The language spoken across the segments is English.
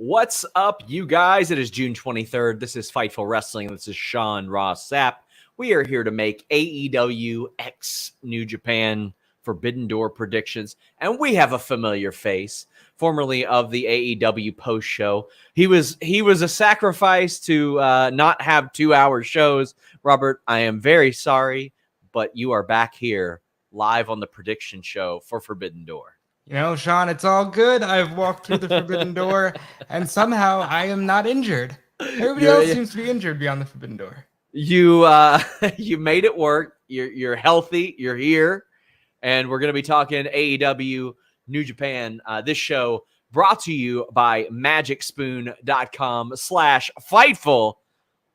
What's up, you guys? It is June 23rd. This is Fightful Wrestling. This is Sean Ross Sapp. We are here to make AEW X New Japan Forbidden Door predictions, and we have a familiar face, formerly of the AEW post show. He was a sacrifice to not have 2-hour shows. Robert, I am very sorry, but you are back here live on the prediction show for Forbidden Door. You know, Sean, it's all good. I've walked through the Forbidden Door, and somehow I am not injured. Everybody else seems to be injured beyond the Forbidden Door. You you made it work. You're healthy. You're here, and we're going to be talking AEW New Japan. This show brought to you by MagicSpoon.com/Fightful.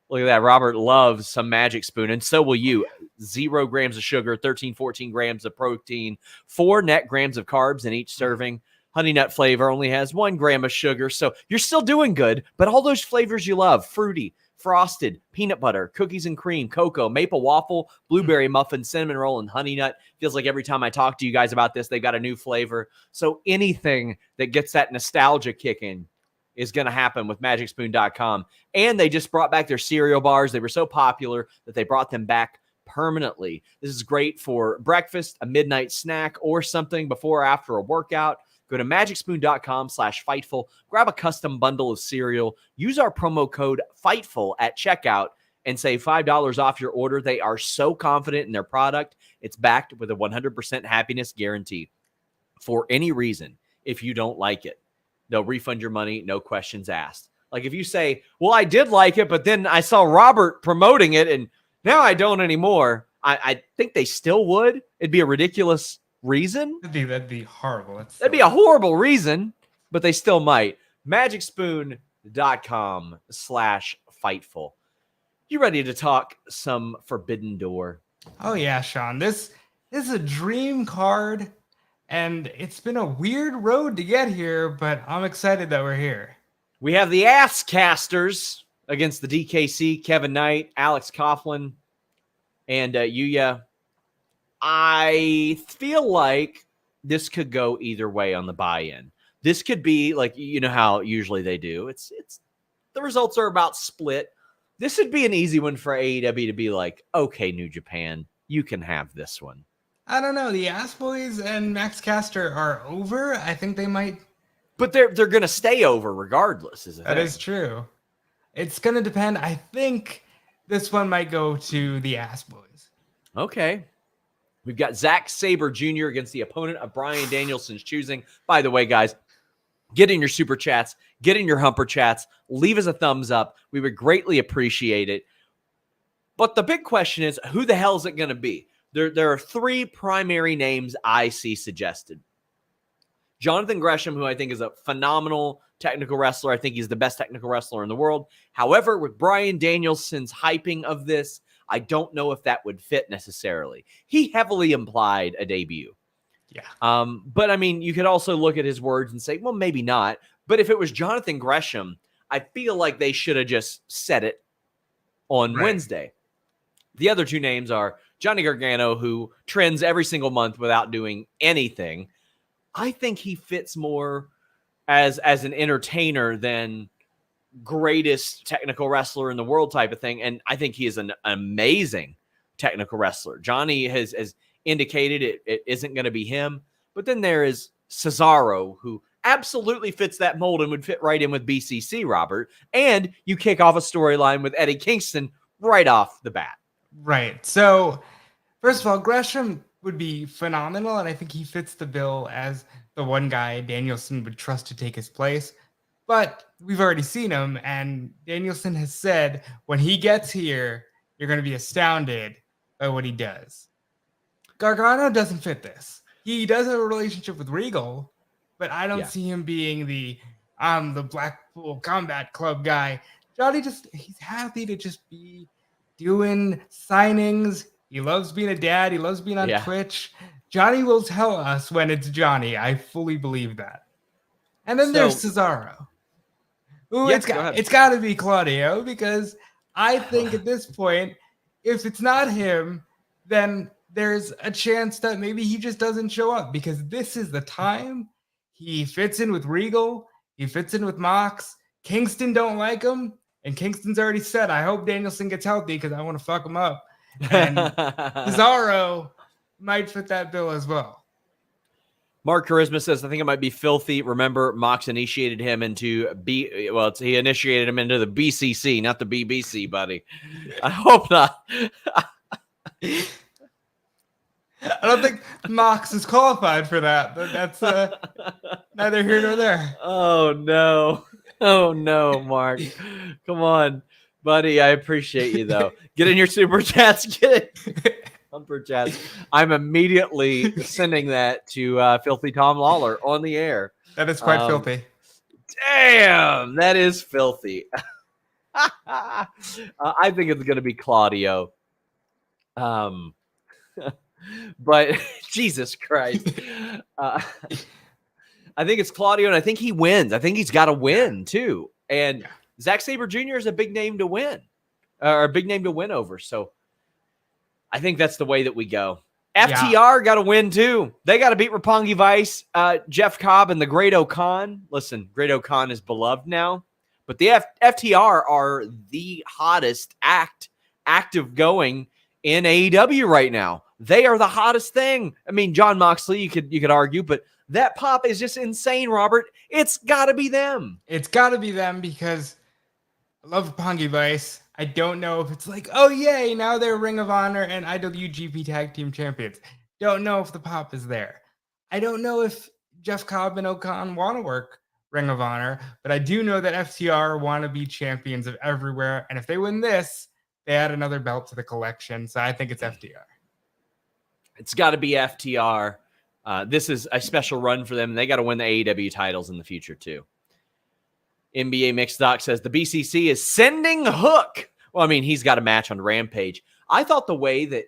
Look at that. Robert loves some Magic Spoon, and so will you. 0 grams of sugar, 14 grams of protein, 4 net grams of carbs in each serving. Honey nut flavor only has 1 gram of sugar, so you're still doing good, but all those flavors you love, fruity, frosted, peanut butter, cookies and cream, cocoa, maple waffle, blueberry muffin, cinnamon roll, and honey nut. Feels like every time I talk to you guys about this, they got a new flavor. So anything that gets that nostalgia kicking is going to happen with MagicSpoon.com. And they just brought back their cereal bars. They were so popular that they brought them back permanently. This is great for breakfast, a midnight snack, or something before or after a workout. Go to MagicSpoon.com/Fightful. Grab a custom bundle of cereal. Use our promo code FIGHTFUL at checkout and save $5 off your order. They are so confident in their product. It's backed with a 100% happiness guarantee. For any reason, if you don't like it, they'll refund your money, no questions asked. Like if you say, well, I did like it, but then I saw Robert promoting it and now I don't anymore, I think they still would. It'd be a ridiculous reason. That'd be horrible. That'd be a horrible reason, but they still might. MagicSpoon.com/Fightful. You ready to talk some Forbidden Door? Oh yeah, Sean. This is a dream card, and it's been a weird road to get here, but I'm excited that we're here. We have the Ass Casters against the DKC, Kevin Knight, Alex Coughlin, and Yuya. I feel like this could go either way on the buy-in. This could be like, you know how usually they do. It's the results are about split. This would be an easy one for AEW to be like, okay, New Japan, you can have this one. I don't know. The Ass Boys and Max Caster are over. I think they might. But they're going to stay over regardless. That is true. It's going to depend. I think this one might go to the Ass Boys. Okay. We've got Zack Sabre Jr. against the opponent of Bryan Danielson's choosing. By the way, guys, get in your super chats, get in your humper chats, leave us a thumbs up. We would greatly appreciate it. But the big question is, who the hell is it going to be? There are 3 primary names I see suggested. Jonathan Gresham, who I think is a phenomenal technical wrestler. I think he's the best technical wrestler in the world. However, with Bryan Danielson's hyping of this, I don't know if that would fit necessarily. He heavily implied a debut. Yeah. But I mean, you could also look at his words and say, well, maybe not. But if it was Jonathan Gresham, I feel like they should have just said it on Wednesday. The other 2 names are Johnny Gargano, who trends every single month without doing anything. I think he fits more as an entertainer than greatest technical wrestler in the world type of thing. And I think he is an amazing technical wrestler. Johnny has indicated it isn't going to be him. But then there is Cesaro, who absolutely fits that mold and would fit right in with BCC, Robert. And you kick off a storyline with Eddie Kingston right off the bat. Right. So, first of all, Gresham would be phenomenal, and I think he fits the bill as the one guy Danielson would trust to take his place. But we've already seen him, and Danielson has said when he gets here, you're going to be astounded by what he does. Gargano doesn't fit this. He does have a relationship with Regal, but I don't see him being the Blackpool Combat Club guy. Johnny he's happy to just be doing signings. He loves being a dad. He loves being on Twitch. Johnny will tell us when it's Johnny. I fully believe that. And then there's Cesaro. Ooh, it's got to be Claudio, because I think at this point, if it's not him, then there's a chance that maybe he just doesn't show up, because this is the time. He fits in with Regal. He fits in with Mox. Kingston don't like him, and Kingston's already said, I hope Danielson gets healthy because I want to fuck him up. And Cesaro might fit that bill as well. Mark Charisma says, I think it might be filthy. Remember, Mox initiated him into he initiated him into the BCC, not the BBC, buddy. I hope not. I don't think Mox is qualified for that, but that's neither here nor there. Oh, no. Oh, no, Mark. Come on, buddy. I appreciate you, though. Get in your super chats. Get it. Super chats. I'm immediately sending that to Filthy Tom Lawler on the air. That is quite filthy. Damn, that is filthy. I think it's going to be Claudio. But Jesus Christ. I think it's Claudio, and I think he wins. I think he's got to win, too. And Zack Sabre Jr. is a big name to win, or a big name to win over. So I think that's the way that we go. FTR got to win, too. They got to beat Roppongi Vice, Jeff Cobb, and the Great O'Khan. Listen, Great O'Khan is beloved now. But the FTR are the hottest active going in AEW right now. They are the hottest thing. I mean, John Moxley, you could argue, but that pop is just insane, Robert. It's got to be them. It's got to be them because I love Roppongi Vice. I don't know if it's like, oh, yay, now they're Ring of Honor and IWGP Tag Team Champions. Don't know if the pop is there. I don't know if Jeff Cobb and O'Khan want to work Ring of Honor, but I do know that FTR want to be champions of everywhere. And if they win this, they add another belt to the collection. So I think it's FTR. It's got to be FTR. This is a special run for them. They got to win the AEW titles in the future, too. NBA Mixed Doc says the BCC is sending Hook. Well, I mean, he's got a match on Rampage. I thought the way that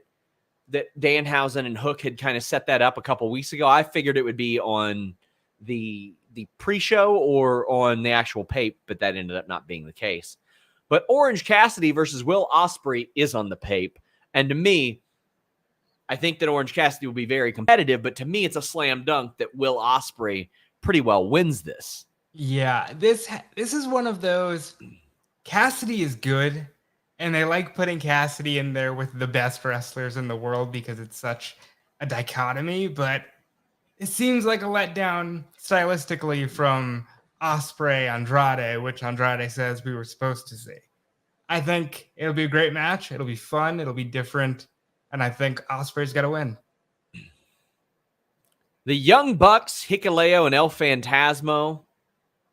Danhausen and Hook had kind of set that up a couple weeks ago, I figured it would be on the pre-show or on the actual pape, but that ended up not being the case. But Orange Cassidy versus Will Ospreay is on the pape. And to me, I think that Orange Cassidy will be very competitive, but to me, it's a slam dunk that Will Ospreay pretty well wins this. Yeah, this is one of those. Cassidy is good, and they like putting Cassidy in there with the best wrestlers in the world because it's such a dichotomy, but it seems like a letdown stylistically from Ospreay Andrade, which Andrade says we were supposed to see. I think it'll be a great match. It'll be fun. It'll be different. And I think Ospreay's got to win. The Young Bucks, Hikuleo, and El Phantasmo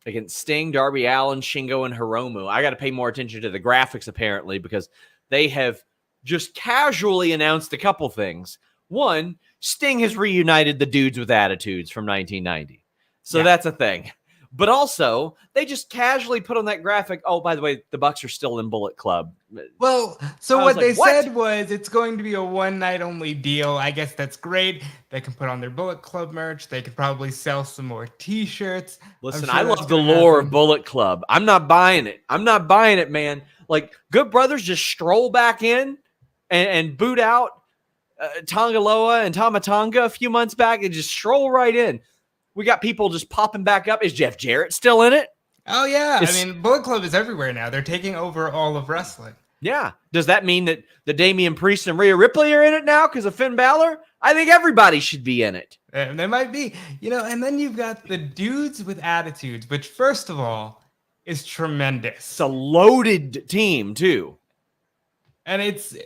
against Sting, Darby Allin, Shingo, and Hiromu. I got to pay more attention to the graphics, apparently, because they have just casually announced a couple things. One, Sting has reunited the dudes with attitudes from 1990. So that's a thing. But also, they just casually put on that graphic, oh, by the way, the Bucks are still in Bullet Club. Well, so what they said was it's going to be a one-night-only deal. I guess that's great. They can put on their Bullet Club merch. They could probably sell some more T-shirts. Listen, I love the lore of Bullet Club. I'm not buying it. I'm not buying it, man. Like, Good Brothers just stroll back in and boot out Tongaloa and Tamatonga a few months back and just stroll right in. We got people just popping back up. Is Jeff Jarrett still in it? Oh, yeah. I mean, Bullet Club is everywhere now. They're taking over all of wrestling. Yeah. Does that mean that the Damian Priest and Rhea Ripley are in it now because of Finn Balor? I think everybody should be in it. And they might be. And then you've got the dudes with attitudes, which, first of all, is tremendous. It's a loaded team, too. And it's...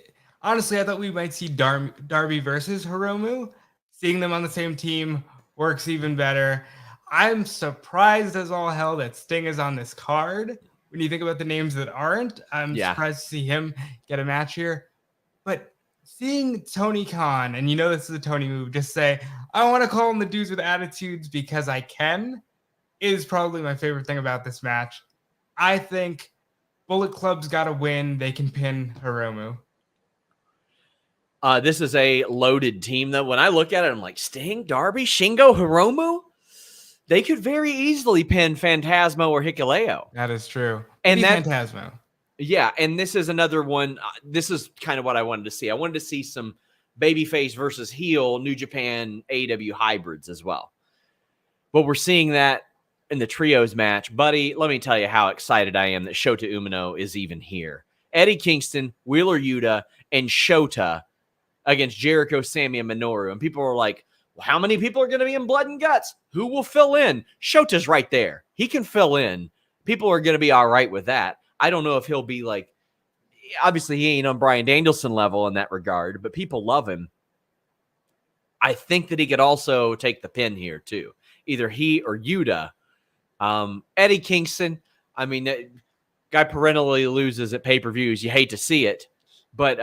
Honestly, I thought we might see Darby versus Hiromu. Seeing them on the same team works even better. I'm surprised as all hell that Sting is on this card. When you think about the names that aren't, I'm surprised to see him get a match here. But seeing Tony Khan, and this is a Tony move, just say, I want to call him the dudes with attitudes because I can, is probably my favorite thing about this match. I think Bullet Club's got to win. They can pin Hiromu. This is a loaded team, though. When I look at it, I'm like, Sting, Darby, Shingo, Hiromu? They could very easily pin Phantasmo or Hikuleo. That is true. And that Phantasmo. Yeah, and this is another one. This is kind of what I wanted to see. I wanted to see some babyface versus heel New Japan AEW hybrids as well. But we're seeing that in the trios match, buddy, let me tell you how excited I am that Shota Umino is even here. Eddie Kingston, Wheeler Yuta, and Shota against Jericho, Sammy, and Minoru. And people are like, well, how many people are going to be in Blood and Guts? Who will fill in? Shota's right there. He can fill in. People are going to be all right with that. I don't know if he'll be like, obviously he ain't on Bryan Danielson level in that regard, but people love him. I think that he could also take the pin here too. Either he or Yuta. Eddie Kingston, I mean, that guy perennially loses at pay-per-views. You hate to see it. But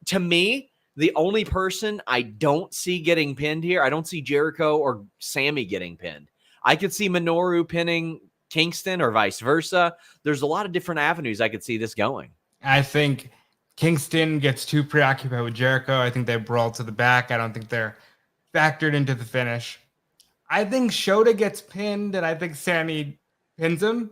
to me, the only person I don't see getting pinned here, I don't see Jericho or Sammy getting pinned. I could see Minoru pinning Kingston or vice versa. There's a lot of different avenues I could see this going. I think Kingston gets too preoccupied with Jericho. I think they brawl to the back. I don't think they're factored into the finish. I think Shota gets pinned, and I think Sammy pins him.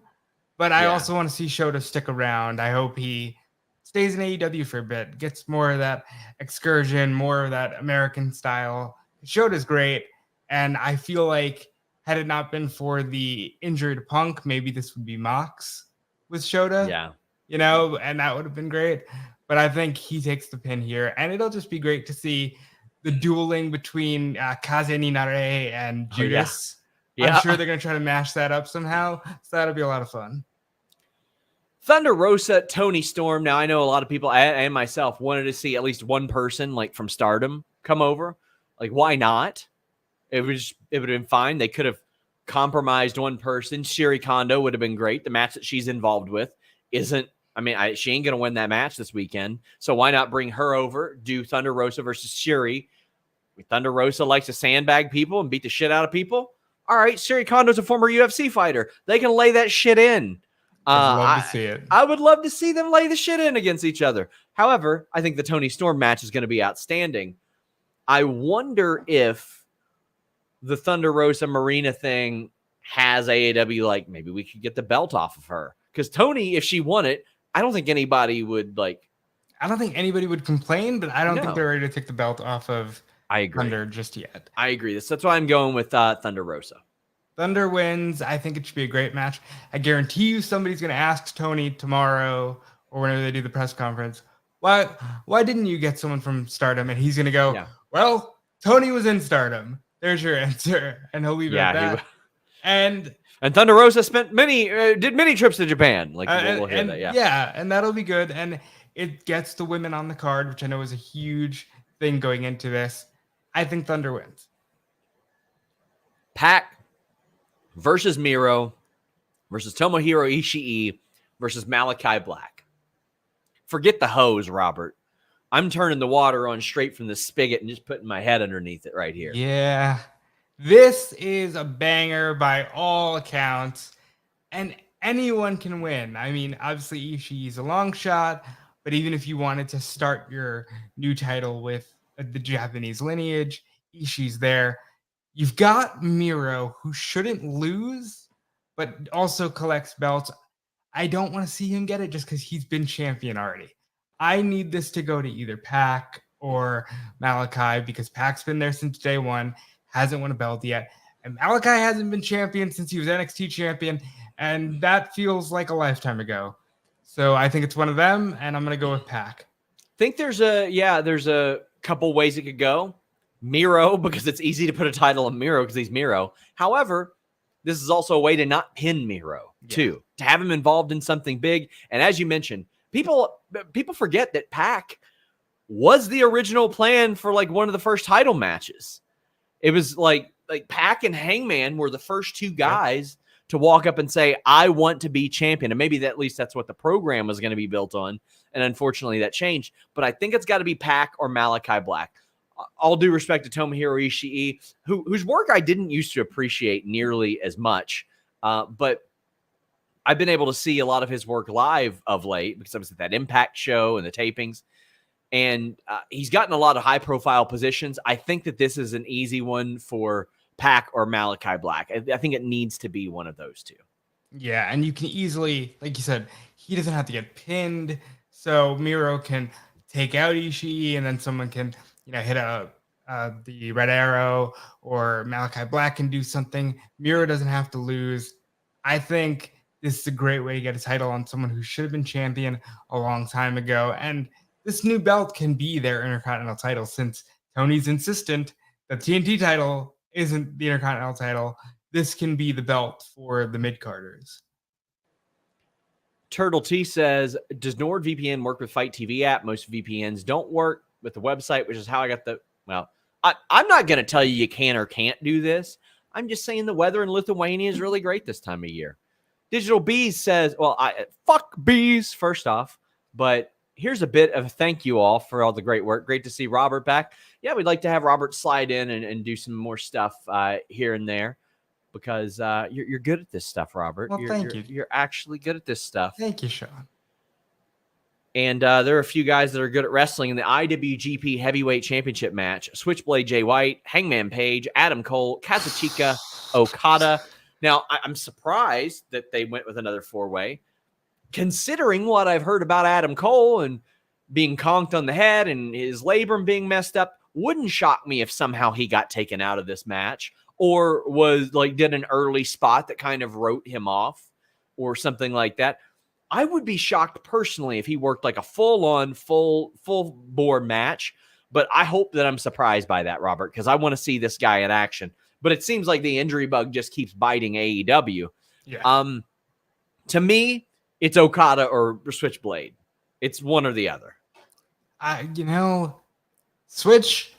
But I also want to see Shota stick around. I hope he stays in AEW for a bit, gets more of that excursion, more of that American style. Shota's great, and I feel like had it not been for the injury to Punk, maybe this would be Mox with Shota. Yeah. You know, and that would have been great. But I think he takes the pin here, and it'll just be great to see the dueling between Kaze Ninare and Judas. Yeah. I'm sure they're going to try to mash that up somehow, so that'll be a lot of fun. Thunder Rosa, Toni Storm. Now, I know a lot of people and myself wanted to see at least one person like from Stardom come over. Like, why not? It would have been fine. They could have compromised one person. Shiri Kondo would have been great. The match that she's involved with isn't. I mean, she ain't going to win that match this weekend. So why not bring her over, do Thunder Rosa versus Shiri? Thunder Rosa likes to sandbag people and beat the shit out of people. All right, Shiri Kondo's a former UFC fighter. They can lay that shit in. I'd love to see it. I would love to see them lay the shit in against each other. However, I think the Toni Storm match is going to be outstanding. I wonder if the Thunder Rosa Marina thing has AEW, like, maybe we could get the belt off of her. Because Toni, if she won it, I don't think anybody would I don't think anybody would complain, but I don't think they're ready to take the belt off of Thunder just yet. I agree. That's why I'm going with Thunder Rosa. Thunder wins. I think it should be a great match. I guarantee you somebody's going to ask Toni tomorrow or whenever they do the press conference, why didn't you get someone from Stardom? And he's going to go, well, Toni was in Stardom. There's your answer. And he'll leave it at that. And Thunder Rosa did many trips to Japan. Like, we'll hear that, Yeah, and that'll be good. And it gets the women on the card, which I know is a huge thing going into this. I think Thunder wins. Pac versus Miro versus Tomohiro Ishii versus Malakai Black. Forget the hose, Robert. I'm turning the water on straight from the spigot and just putting my head underneath it right here. Yeah. This is a banger by all accounts, and anyone can win. I mean, obviously Ishii's a long shot, but even if you wanted to start your new title with the Japanese lineage, Ishii's there. You've got Miro, who shouldn't lose, but also collects belts. I don't want to see him get it just because he's been champion already. I need this to go to either Pac or Malakai because Pac's been there since day one. Hasn't won a belt yet. And Malakai hasn't been champion since he was NXT champion. And that feels like a lifetime ago. So I think it's one of them. And I'm going to go with Pac. Think there's a couple ways it could go. Miro, because it's easy to put a title on Miro because he's Miro. However, this is also a way to not pin Miro too, to have him involved in something big. And as you mentioned, people forget that Pac was the original plan for like one of the first title matches. It was like Pac and Hangman were the first two guys to walk up and say, I want to be champion. And maybe at least that's what the program was going to be built on. And unfortunately that changed. But I think it's got to be Pac or Malakai Black. All due respect to Tomohiro Ishii, whose work I didn't used to appreciate nearly as much. But I've been able to see a lot of his work live of late because I was at that Impact show and the tapings. And he's gotten a lot of high-profile positions. I think that this is an easy one for Pac or Malakai Black. I think it needs to be one of those two. Yeah, and you can easily, like you said, he doesn't have to get pinned. So Miro can take out Ishii, and then someone can, hit a the Red Arrow or Malakai Black can do something. Miro doesn't have to lose. I think this is a great way to get a title on someone who should have been champion a long time ago. And this new belt can be their Intercontinental title, since Tony's insistent that TNT title isn't the Intercontinental title. This can be the belt for the mid-carders. Turtle T says, does NordVPN work with Fight TV app? Most VPNs don't work with the website, which is how I got the... Well, I'm not going to tell you can or can't do this. I'm just saying the weather in Lithuania is really great this time of year. Digital Bees says, well, fuck bees, first off. But here's a bit of thank you all for all the great work. Great to see Robert back. Yeah, we'd like to have Robert slide in and do some more stuff here and there. Because you're good at this stuff, Robert. Well, thank you. You're actually good at this stuff. Thank you, Sean. And there are a few guys that are good at wrestling in the IWGP Heavyweight Championship match. Switchblade Jay White, Hangman Page, Adam Cole, Kazuchika, Okada. Now, I'm surprised that they went with another four-way. Considering what I've heard about Adam Cole and being conked on the head and his labrum being messed up, wouldn't shock me if somehow he got taken out of this match. Or did an early spot that kind of wrote him off or something like that. I would be shocked personally if he worked like a full-on, full-bore match. But I hope that I'm surprised by that, Robert, because I want to see this guy in action. But it seems like the injury bug just keeps biting AEW. Yeah. To me, it's Okada or Switchblade. It's one or the other. Switch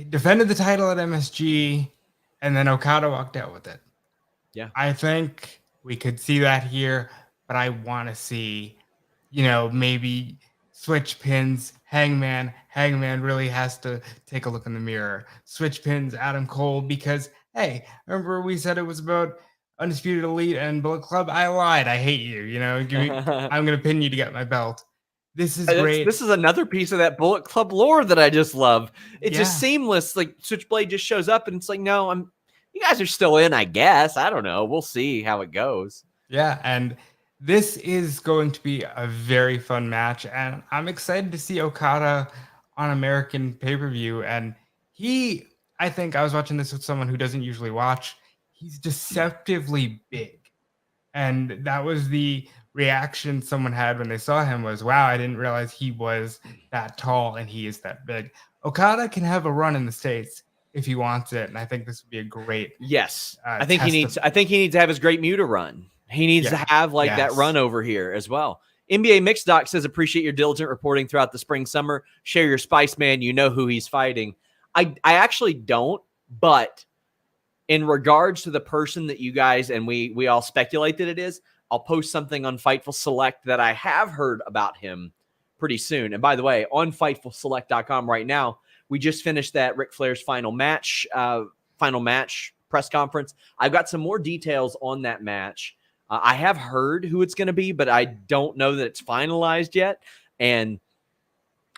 defended the title at MSG. And then Okada walked out with it. Yeah. I think we could see that here, but I want to see, maybe Switch pins Hangman. Hangman really has to take a look in the mirror. Switch pins Adam Cole because, hey, remember we said it was about Undisputed Elite and Bullet Club? I lied. I hate you. I'm going to pin you to get my belt. This is great. This is another piece of that Bullet Club lore that I just love. It's just seamless. Like Switchblade just shows up and it's like, no, you guys are still in, I guess. I don't know. We'll see how it goes. Yeah. And this is going to be a very fun match. And I'm excited to see Okada on American pay-per-view. And I think I was watching this with someone who doesn't usually watch. He's deceptively big. And that was the reaction someone had when they saw him was, wow, I didn't realize he was that tall and he is that big. Okada can have a run in the States if he wants it, and I think this would be a great I think he needs to have his Great Muta run. He needs to have that run over here as well. NBA Mixed Doc says, appreciate your diligent reporting throughout the spring summer. Share your spice, man. You know who he's fighting. I actually don't, but in regards to the person that you guys and we all speculate that it is, I'll post something on Fightful Select that I have heard about him pretty soon. And by the way, on FightfulSelect.com right now, we just finished that Ric Flair's final match press conference. I've got some more details on that match. I have heard who it's going to be, but I don't know that it's finalized yet. And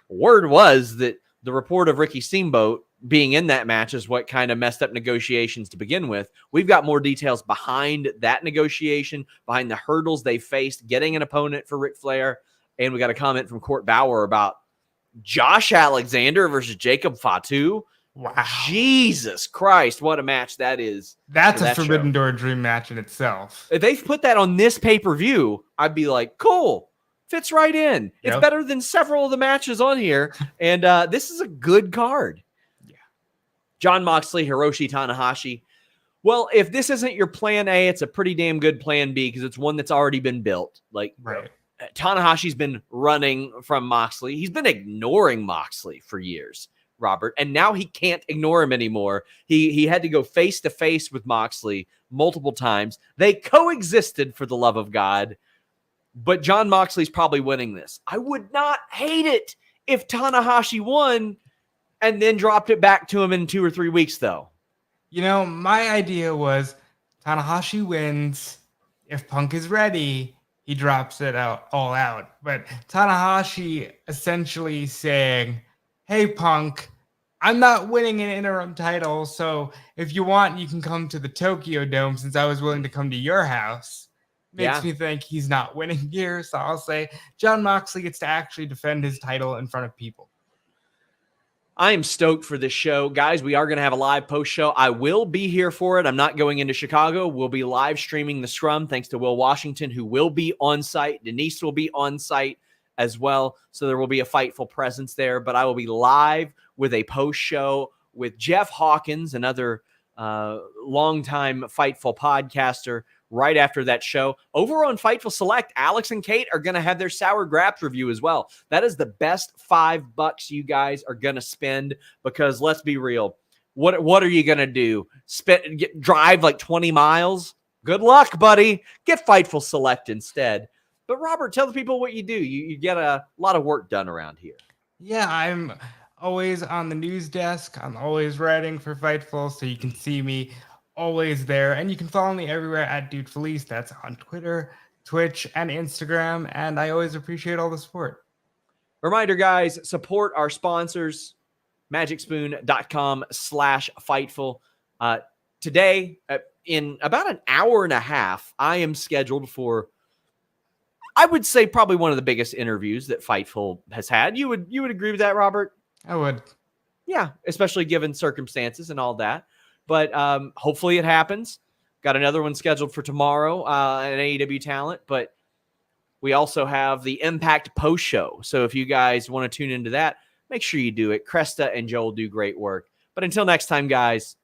word was that the report of Ricky Steamboat being in that match is what kind of messed up negotiations to begin with. We've got more details behind that negotiation, behind the hurdles they faced, getting an opponent for Ric Flair. And we got a comment from Court Bauer about Josh Alexander versus Jacob Fatu. Wow. Jesus Christ, what a match that is. That's a Forbidden Door dream match in itself. If they've put that on this pay-per-view, I'd be like, cool. Fits right in. It's better than several of the matches on here. And this is a good card. John Moxley, Hiroshi, Tanahashi. Well, if this isn't your plan A, it's a pretty damn good plan B because it's one that's already been built. Tanahashi's been running from Moxley. He's been ignoring Moxley for years, Robert, and now he can't ignore him anymore. He had to go face-to-face with Moxley multiple times. They coexisted, for the love of God, but John Moxley's probably winning this. I would not hate it if Tanahashi won and then dropped it back to him in 2 or 3 weeks, though. My idea was Tanahashi wins. If Punk is ready, he drops it all out. But Tanahashi essentially saying, hey, Punk, I'm not winning an interim title, so if you want, you can come to the Tokyo Dome since I was willing to come to your house. Makes me think he's not winning here, so I'll say John Moxley gets to actually defend his title in front of people. I am stoked for this show. Guys, we are going to have a live post show. I will be here for it. I'm not going into Chicago. We'll be live streaming the Scrum thanks to Will Washington, who will be on site. Denise will be on site as well. So there will be a Fightful presence there. But I will be live with a post show with Jeff Hawkins, another longtime Fightful podcaster, right after that show. Over on Fightful Select, Alex and Kate are going to have their Sour Graps review as well. That is the best $5 you guys are going to spend, because let's be real. What are you going to do? Drive like 20 miles? Good luck, buddy. Get Fightful Select instead. But Robert, tell the people what you do. You get a lot of work done around here. Yeah, I'm always on the news desk. I'm always writing for Fightful, so you can see me always there. And you can follow me everywhere at Defelice. That's on Twitter, Twitch, and Instagram. And I always appreciate all the support. Reminder, guys, support our sponsors, magicspoon.com/Fightful. Today, in about an hour and a half, I am scheduled for, I would say, probably one of the biggest interviews that Fightful has had. You would agree with that, Robert? I would. Yeah, especially given circumstances and all that. But hopefully it happens. Got another one scheduled for tomorrow, an AEW talent. But we also have the Impact post show. So if you guys want to tune into that, make sure you do it. Cresta and Joel do great work. But until next time, guys,